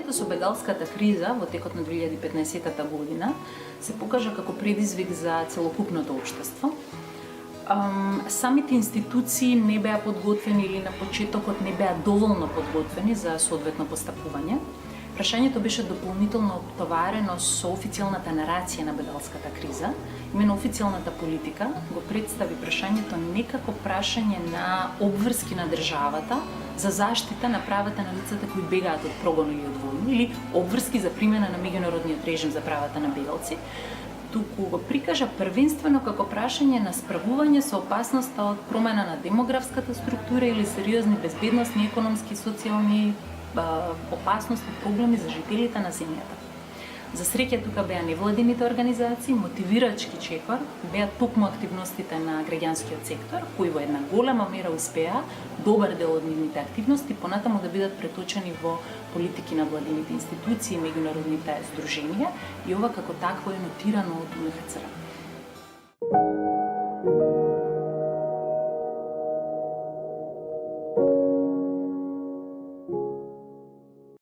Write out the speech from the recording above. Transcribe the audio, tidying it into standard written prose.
Прашањето со бегалската криза во текот на 2015 година се покажа како предизвик за целокупното општество. Самите институции не беа подготвени или на почетокот не беа доволно подготвени за соодветно постапување. Прашањето беше дополнително обтоварено со официјалната нарација на бегалската криза. Именно официјалната политика го представи прашањето не како прашање на обврски на државата за заштита на правата на лицата кои бегаат од прогон или од војна, или обврски за примена на меѓународниот режим за правата на бегалци, туку го прикажа првенствено како прашање на справување со опасноста од промена на демографската структура или сериозни безбедносни, економски и социјални опасности, проблеми за жителите на земјата. За среќа тука беа невладините организации, мотивирачки чекор, беа токму активностите на граѓанскиот сектор, кои во една голема мера успеа добар дел од нивните активности понатаму да бидат преточени во политики на владините институции и меѓународните здруженија, и ова како такво е нотирано од УНХЦР.